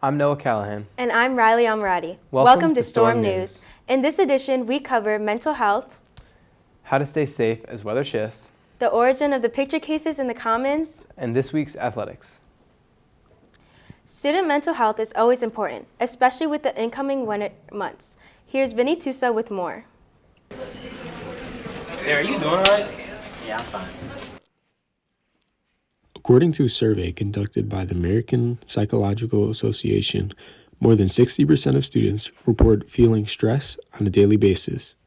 I'm Noah Callahan. And I'm Riley Amrati. Welcome to Storm News. In this edition, we cover mental health, how to stay safe as weather shifts, the origin of the picture cases in the Commons, and this week's athletics. Student mental health is always important, especially with the incoming winter months. Here's Vinny Tusa with more. Hey, are you doing all right? Yeah, I'm fine. According to a survey conducted by the American Psychological Association, more than 60% of students report feeling stress on a daily basis.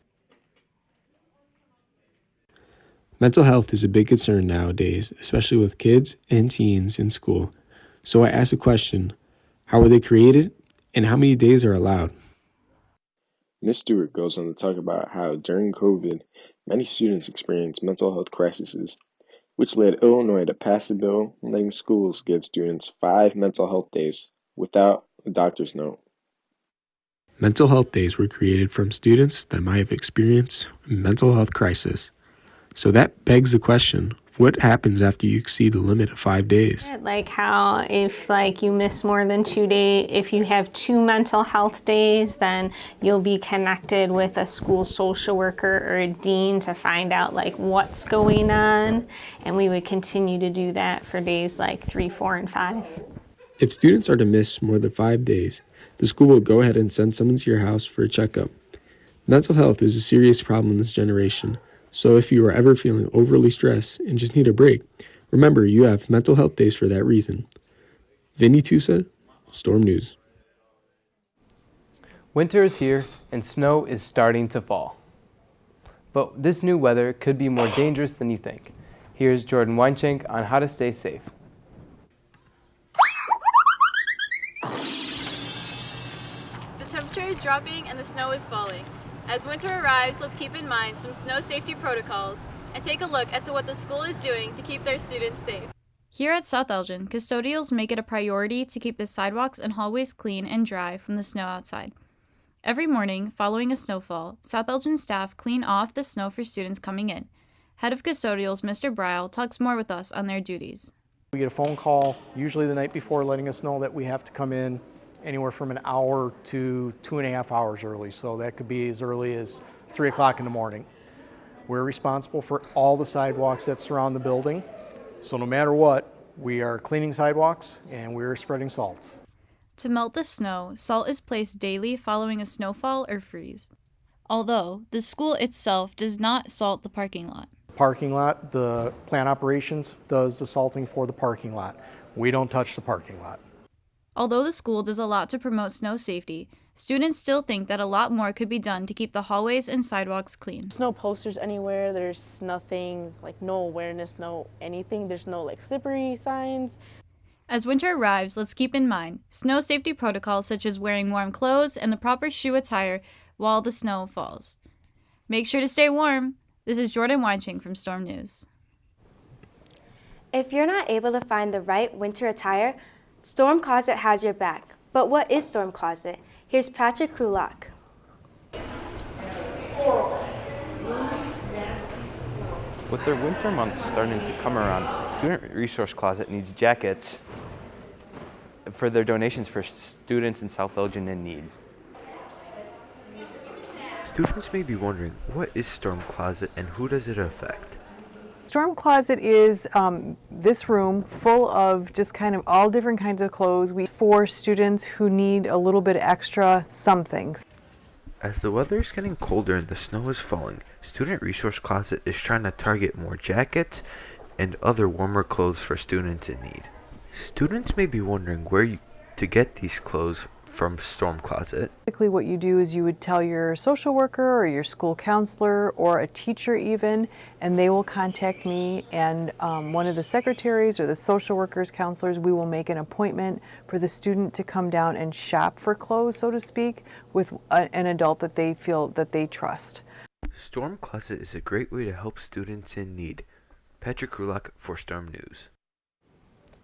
Mental health is a big concern nowadays, especially with kids and teens in school. So I asked a question: how were they created, and how many days are allowed? Ms. Stewart goes on to talk about how during COVID, many students experienced mental health crises, which led Illinois to pass a bill letting schools give students 5 mental health days without a doctor's note. Mental health days were created from students that might have experienced a mental health crisis. So that begs the question, what happens after you exceed the limit of 5 days? Like how if you miss more than 2 days, if you have 2 mental health days, then you'll be connected with a school social worker or a dean to find out what's going on. And we would continue to do that for days 3, 4, and 5. If students are to miss more than 5 days, the school will go ahead and send someone to your house for a checkup. Mental health is a serious problem in this generation. So if you are ever feeling overly stressed and just need a break, remember you have mental health days for that reason. Vinny Tusa, Storm News. Winter is here and snow is starting to fall. But this new weather could be more dangerous than you think. Here's Jordan Weinschenk on how to stay safe. The temperature is dropping and the snow is falling. As winter arrives, let's keep in mind some snow safety protocols and take a look at what the school is doing to keep their students safe. Here at South Elgin, custodials make it a priority to keep the sidewalks and hallways clean and dry from the snow outside. Every morning, following a snowfall, South Elgin staff clean off the snow for students coming in. Head of Custodials, Mr. Brile, talks more with us on their duties. We get a phone call, usually the night before, letting us know that we have to come in anywhere from an hour to 2.5 hours early. So that could be as early as 3 o'clock in the morning. We're responsible for all the sidewalks that surround the building. So no matter what, we are cleaning sidewalks and we're spreading salt. To melt the snow, salt is placed daily following a snowfall or freeze. Although, the school itself does not salt the parking lot. Parking lot, the plant operations does the salting for the parking lot. We don't touch the parking lot. Although the school does a lot to promote snow safety, students still think that a lot more could be done to keep the hallways and sidewalks clean. There's no posters anywhere, there's nothing, no awareness, no anything, there's no slippery signs. As winter arrives, let's keep in mind snow safety protocols such as wearing warm clothes and the proper shoe attire while the snow falls. Make sure to stay warm. This is Jordan Weinschenk from Storm News. If you're not able to find the right winter attire, Storm Closet has your back. But what is Storm Closet? Here's Patrick Krulak. With their winter months starting to come around, Student Resource Closet needs jackets for their donations for students in South Elgin in need. Students may be wondering, what is Storm Closet and who does it affect? Storm Closet is this room full of just kind of all different kinds of clothes for students who need a little bit extra something. As the weather is getting colder and the snow is falling, Student Resource Closet is trying to target more jackets and other warmer clothes for students in need. Students may be wondering where to get these clothes from Storm Closet. Typically what you do is you would tell your social worker or your school counselor or a teacher even, and they will contact me, and one of the secretaries or the social workers, counselors, we will make an appointment for the student to come down and shop for clothes, so to speak, with an adult that they feel that they trust. Storm Closet is a great way to help students in need. Patrick Krulak for Storm News.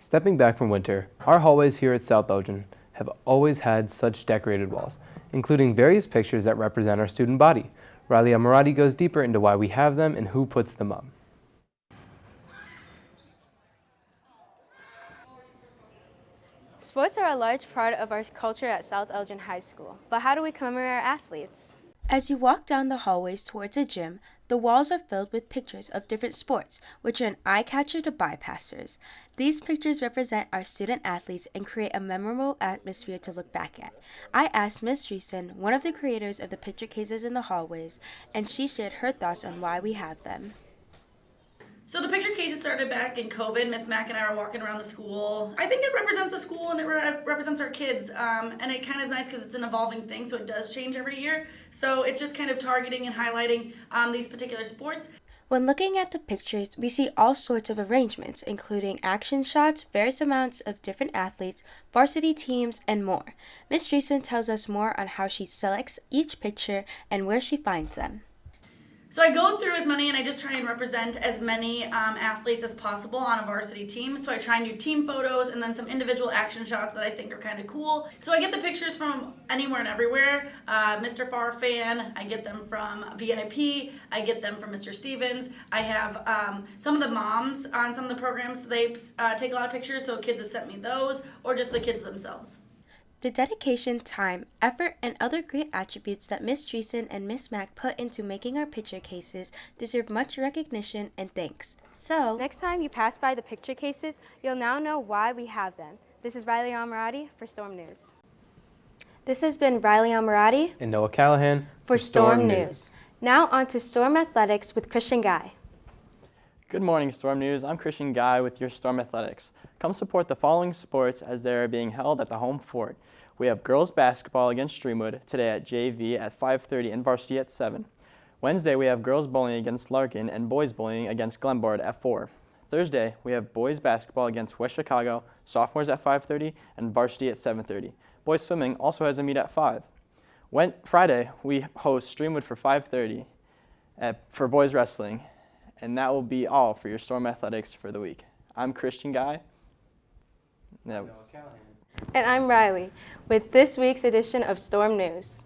Stepping back from winter, our hallways here at South Elgin have always had such decorated walls, including various pictures that represent our student body. Riley Amrati goes deeper into why we have them and who puts them up. Sports are a large part of our culture at South Elgin High School, but how do we commemorate our athletes? As you walk down the hallways towards a gym, the walls are filled with pictures of different sports, which are an eye-catcher to bypassers. These pictures represent our student athletes and create a memorable atmosphere to look back at. I asked Ms. Dreesen, one of the creators of the picture cases in the hallways, and she shared her thoughts on why we have them. So the picture cases started back in COVID. Miss Mack and I were walking around the school. I think it represents the school and it represents our kids. And it kind of is nice because it's an evolving thing, so it does change every year. So it's just kind of targeting and highlighting these particular sports. When looking at the pictures, we see all sorts of arrangements, including action shots, various amounts of different athletes, varsity teams, and more. Ms. Dreesen tells us more on how she selects each picture and where she finds them. So I go through as many and I just try and represent as many athletes as possible on a varsity team. So I try and do team photos and then some individual action shots that I think are kind of cool. So I get the pictures from anywhere and everywhere. Mr. Farfan, I get them from VIP, I get them from Mr. Stevens. I have some of the moms on some of the programs, they take a lot of pictures, so kids have sent me those, or just the kids themselves. The dedication, time, effort, and other great attributes that Ms. Dreesen and Ms. Mack put into making our picture cases deserve much recognition and thanks. So, next time you pass by the picture cases, you'll now know why we have them. This is Riley Amarati for Storm News. This has been Riley Amarati And Noah Callahan for Storm News. Now on to Storm Athletics with Christian Guy. Good morning, Storm News. I'm Christian Guy with your Storm Athletics. Come support the following sports as they are being held at the home fort. We have girls basketball against Streamwood today at JV at 5:30 and varsity at 7. Wednesday, we have girls bowling against Larkin and boys bowling against Glenbard at 4. Thursday, we have boys basketball against West Chicago, sophomores at 5:30 and varsity at 7:30. Boys swimming also has a meet at 5. Friday, we host Streamwood for 5:30 for boys wrestling. And that will be all for your Storm Athletics for the week. I'm Christian Guy. And I'm Riley with this week's edition of Storm News.